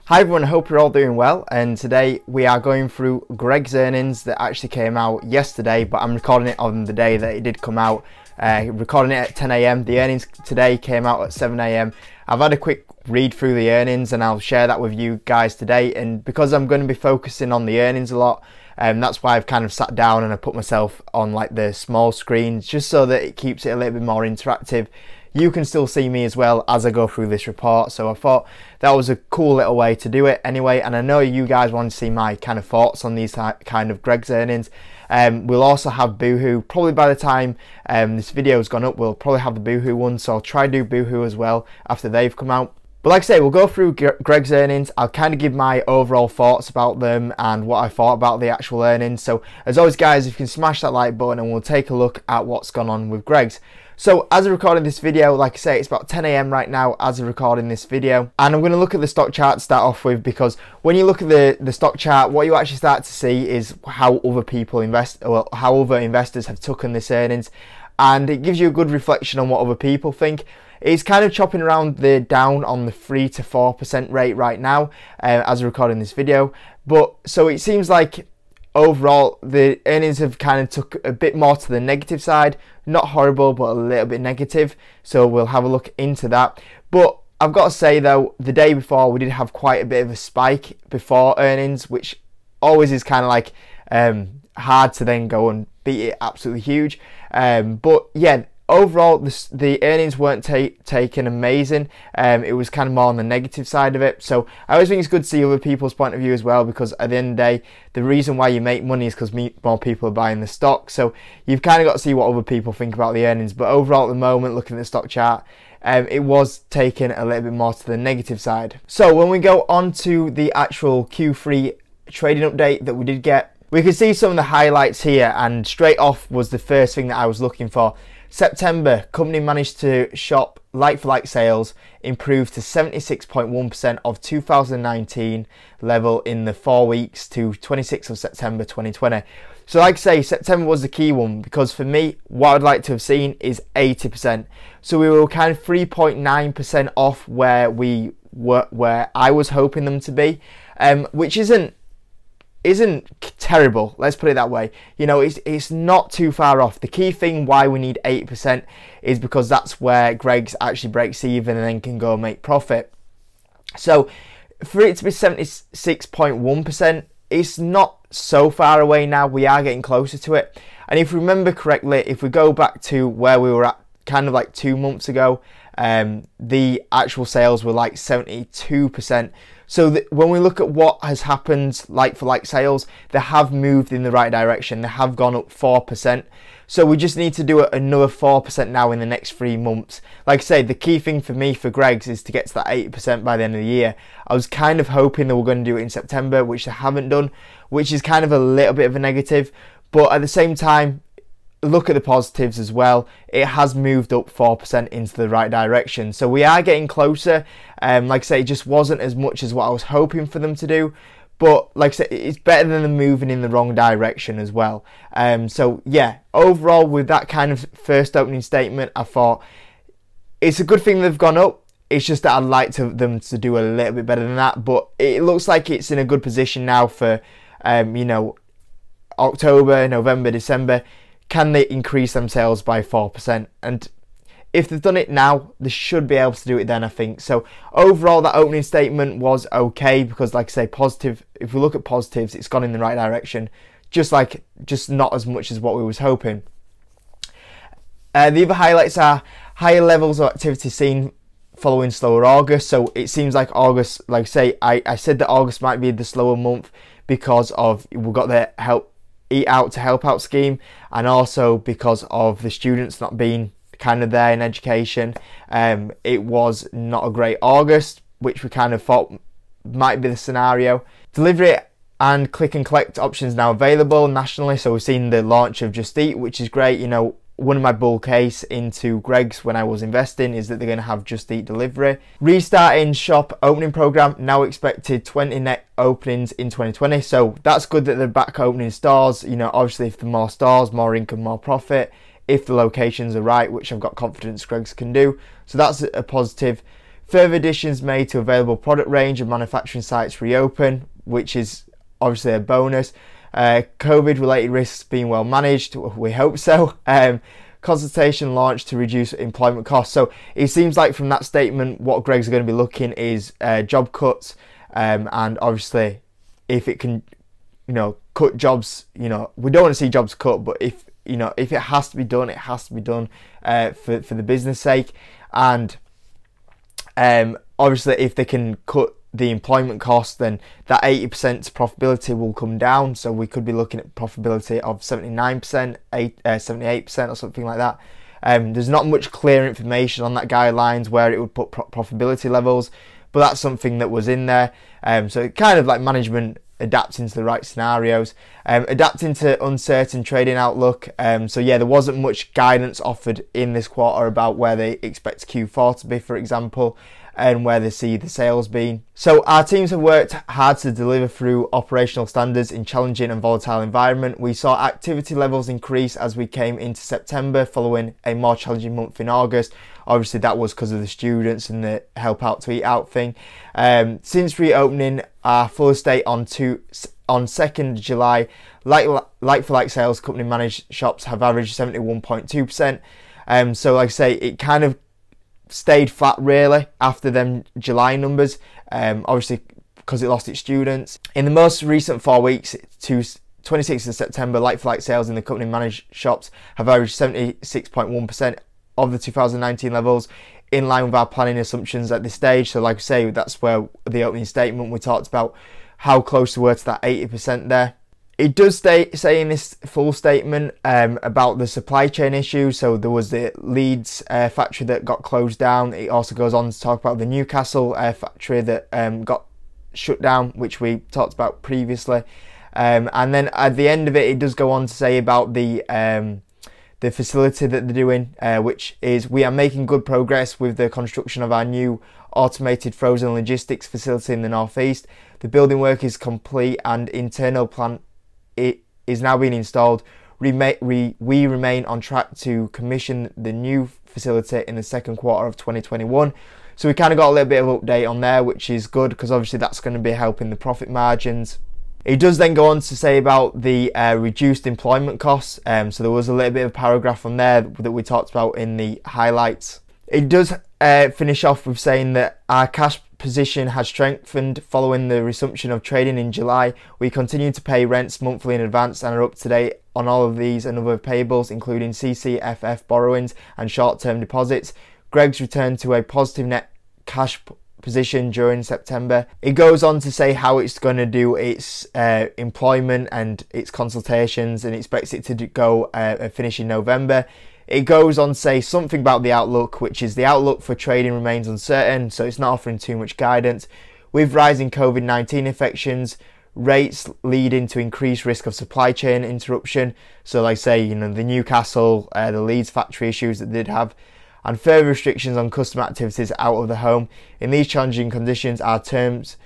Hi everyone, I hope you're all doing well, and today we are going through Greg's earnings that actually came out yesterday, but I'm recording it on the day that it did come out, recording it at 10 AM. The earnings today came out at 7 AM. I've had a quick read through the earnings and I'll share that with you guys today, and because I'm going to be focusing on the earnings a lot, that's why I've kind of sat down and I put myself on like the small screen just so that it keeps it a little bit more interactive. You can still see me as well as I go through this report, so I thought that was a cool little way to do it anyway, and I know you guys want to see my kind of thoughts on these kind of Greg's earnings. We'll also have Boohoo, probably by the time this video has gone up, we'll probably have the Boohoo one, so I'll try to do Boohoo as well after they've come out. But like I say, we'll go through Greg's earnings. I'll kind of give my overall thoughts about them and what I thought about the actual earnings. So as always guys, if you can smash that like button and we'll take a look at what's gone on with Greg's. So as I'm recording this video, like I say, it's about 10 AM right now as I'm recording this video, and I'm going to look at the stock chart to start off with, because when you look at the stock chart, what you actually start to see is how other people invest, well, how other investors have taken this earnings, and it gives you a good reflection on what other people think. It's kind of chopping around the down on the 3 to 4% rate right now as I'm recording this video, but so it seems like overall the earnings have kind of took a bit more to the negative side. Not horrible, but a little bit negative, so we'll have a look into that. But I've got to say though, the day before we did have quite a bit of a spike before earnings, which always is kind of like hard to then go and beat it absolutely huge. But yeah, overall the earnings weren't taken amazing. It was kind of more on the negative side of it, so I always think it's good to see other people's point of view as well, because at the end of the day, the reason why you make money is because more people are buying the stock, so you've kind of got to see what other people think about the earnings. But overall at the moment, looking at the stock chart, it was taken a little bit more to the negative side. So when we go on to the actual Q3 trading update that we did get, we can see some of the highlights here, and straight off was the first thing that I was looking for. September, company managed to shop like-for-like sales improved to 76.1% of 2019 level in the 4 weeks to 26th of September 2020. So like I say, September was the key one, because for me, what I'd like to have seen is 80%. So we were kind of 3.9% off where I was hoping them to be, which isn't terrible, let's put it that way. You know, it's not too far off. The key thing why we need 8% is because that's where Greg's actually breaks even and then can go make profit. So for it to be 76.1%, it's not so far away now. We are getting closer to it. And if you remember correctly, if we go back to where we were at kind of like 2 months ago, the actual sales were like 72%. So when we look at what has happened like for like sales, they have moved in the right direction. They have gone up 4%. So we just need to do another 4% now in the next 3 months. Like I say, the key thing for me for Greg's is to get to that 8% by the end of the year. I was kind of hoping they were going to do it in September, which they haven't done, which is kind of a little bit of a negative. But at the same time, look at the positives as well. It has moved up 4% into the right direction, so we are getting closer. Like I say, it just wasn't as much as what I was hoping for them to do, but like I say, it's better than them moving in the wrong direction as well. So yeah, overall with that kind of first opening statement, I thought it's a good thing they've gone up. It's just that I'd like them to do a little bit better than that, but it looks like it's in a good position now for you know, October, November, December. Can they increase them sales by 4%? And if they've done it now, they should be able to do it then, I think. So overall, that opening statement was okay, because like I say, positive, if we look at positives, it's gone in the right direction, just not as much as what we was hoping. The other highlights are higher levels of activity seen following slower August. So it seems like August, like I say, I said that August might be the slower month because of we've got the Eat Out to Help Out scheme, and also because of the students not being kind of there in education. It was not a great August, which we kind of thought might be the scenario. Delivery and click and collect options now available nationally, so we've seen the launch of Just Eat, which is great. You know, one of my bull case into Greg's when I was investing is that they're going to have Just Eat delivery. Restarting shop opening program, now expected 20 net openings in 2020. So that's good that they're back opening stores. You know, obviously if the more stores, more income, more profit. If the locations are right, which I've got confidence Greg's can do. So that's a positive. Further additions made to available product range and manufacturing sites reopen, which is obviously a bonus. COVID-related risks being well managed, we hope so. Consultation launched to reduce employment costs. So it seems like from that statement, what Greg's going to be looking is job cuts, and obviously if it can, cut jobs, we don't want to see jobs cut, but if it has to be done, it has to be done for the business sake. And obviously if they can cut the employment cost, then that 80% profitability will come down. So we could be looking at profitability of 79%, 78% or something like that. There's not much clear information on that guidelines where it would put profitability levels, but that's something that was in there. So kind of like management adapting to the right scenarios, adapting to uncertain trading outlook. So yeah, there wasn't much guidance offered in this quarter about where they expect Q4 to be, for example, and where they see the sales being. So our teams have worked hard to deliver through operational standards in challenging and volatile environment. We saw activity levels increase as we came into September following a more challenging month in August. Obviously that was because of the students and the help out to eat out thing. Since reopening our full estate on 2nd July, like-for-like sales company managed shops have averaged 71.2%. So like I say, it kind of stayed flat really after them July numbers, obviously because it lost its students. In the most recent 4 weeks to 26th of September, like-for-like sales in the company managed shops have averaged 76.1% of the 2019 levels, in line with our planning assumptions at this stage. So like I say, that's where the opening statement we talked about how close we were to that 80% there. It does say in this full statement about the supply chain issues. So there was the Leeds factory that got closed down. It also goes on to talk about the Newcastle factory that got shut down, which we talked about previously. And then at the end of it, it does go on to say about the facility that they're doing, which is we are making good progress with the construction of our new automated frozen logistics facility in the northeast. The building work is complete and internal plant it is now being installed. We remain on track to commission the new facility in the second quarter of 2021. So we kind of got a little bit of update on there, which is good because obviously that's going to be helping the profit margins. It does then go on to say about the reduced employment costs. So there was a little bit of a paragraph on there that we talked about in the highlights. It does finish off with saying that our cash position has strengthened following the resumption of trading in July. We continue to pay rents monthly in advance and are up to date on all of these and other payables, including CCFF borrowings and short-term deposits. Greg's returned to a positive net cash position during September. It goes on to say how it's going to do its employment and its consultations, and expects it to go finish in November. It goes on to say something about the outlook, which is the outlook for trading remains uncertain, so it's not offering too much guidance. With rising COVID-19 infections, rates leading to increased risk of supply chain interruption. So like I say, the Newcastle, the Leeds factory issues that they did have, and further restrictions on customer activities out of the home. In these challenging conditions, our teams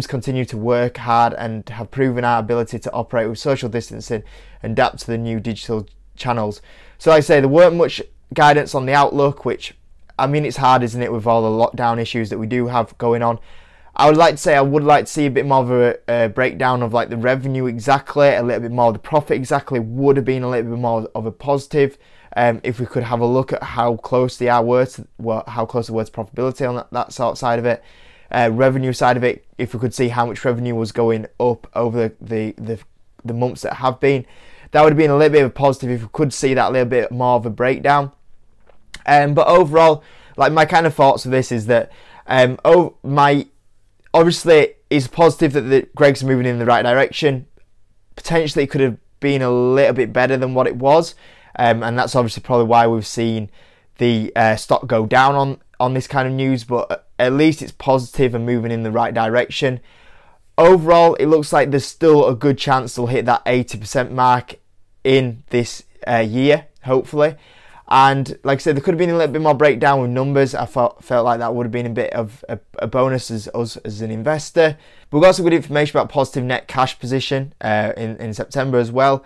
continue to work hard and have proven our ability to operate with social distancing and adapt to the new digital channels. So like I say, there weren't much guidance on the outlook, which, I mean, it's hard, isn't it, with all the lockdown issues that we do have going on. I would like to see a bit more of a breakdown of like the revenue exactly, a little bit more of the profit exactly would have been a little bit more of a positive. If we could have a look at how close they were to profitability on that sort of side of it. Revenue side of it, if we could see how much revenue was going up over the months that have been, that would have been a little bit of a positive if we could see that a little bit more of a breakdown. But overall, like my kind of thoughts of this is that obviously it's positive that Greg's moving in the right direction. Potentially it could have been a little bit better than what it was, and that's obviously probably why we've seen the stock go down on this kind of news, but at least it's positive and moving in the right direction. Overall, it looks like there's still a good chance they'll hit that 80% mark in this year, hopefully. And like I said, there could have been a little bit more breakdown with numbers. I felt like that would have been a bit of a bonus as us as an investor. But we've got some good information about positive net cash position in September as well.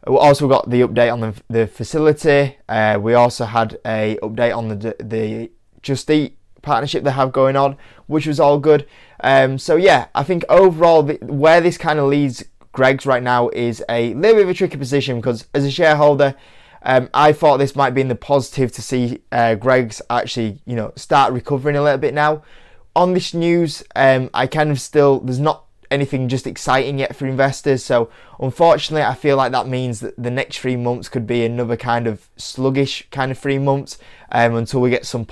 We also got the update on the facility. We also had a update on the Just Eat partnership they have going on, which was all good. So yeah, I think overall where this kind of leads Greggs right now is a little bit of a tricky position, because as a shareholder, I thought this might be in the positive to see Greggs actually, start recovering a little bit now. On this news, I kind of still, there's not anything just exciting yet for investors, so unfortunately I feel like that means that the next 3 months could be another kind of sluggish kind of 3 months until we get some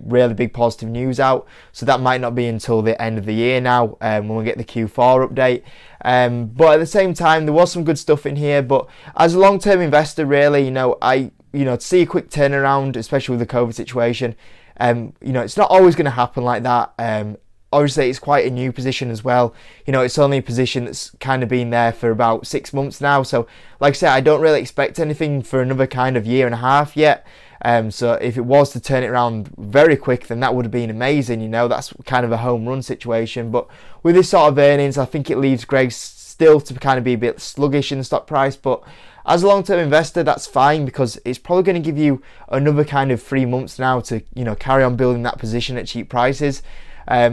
really big positive news out. So that might not be until the end of the year now, when we get the Q4 update. But at the same time, there was some good stuff in here. But as a long-term investor, really, to see a quick turnaround, especially with the COVID situation, it's not always going to happen like that. Obviously, it's quite a new position as well. It's only a position that's kind of been there for about 6 months now. So, like I said, I don't really expect anything for another kind of year and a half yet. So if it was to turn it around very quick, then that would have been amazing. That's kind of a home run situation. But with this sort of earnings, I think it leaves Greggs still to kind of be a bit sluggish in the stock price. But as a long-term investor, that's fine, because it's probably going to give you another kind of 3 months now to carry on building that position at cheap prices.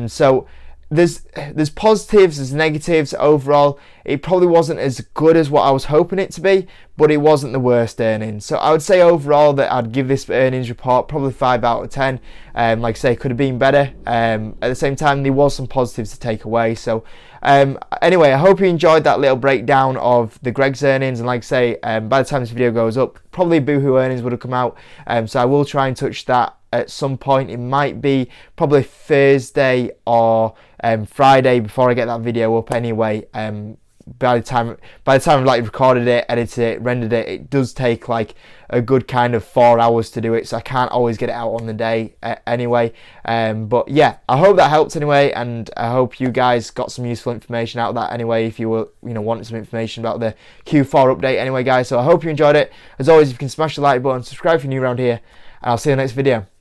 So there's positives, there's negatives. Overall, it probably wasn't as good as what I was hoping it to be, but it wasn't the worst earnings. So I would say overall that I'd give this earnings report probably 5 out of 10. Like I say, it could have been better. At the same time, there was some positives to take away. So anyway, I hope you enjoyed that little breakdown of the Greggs earnings. And like I say, by the time this video goes up, probably Boohoo earnings would have come out. So I will try and touch that at some point. It might be probably Thursday or Friday before I get that video up anyway. By the time I've recorded it, edited it, rendered it, it does take like a good kind of 4 hours to do it, so I can't always get it out on the day anyway. But yeah, I hope that helped anyway, and I hope you guys got some useful information out of that anyway, if you were wanting some information about the Q4 update anyway, guys. So I hope you enjoyed it. As always, if you can smash the like button, subscribe if you're new around here, and I'll see you in the next video.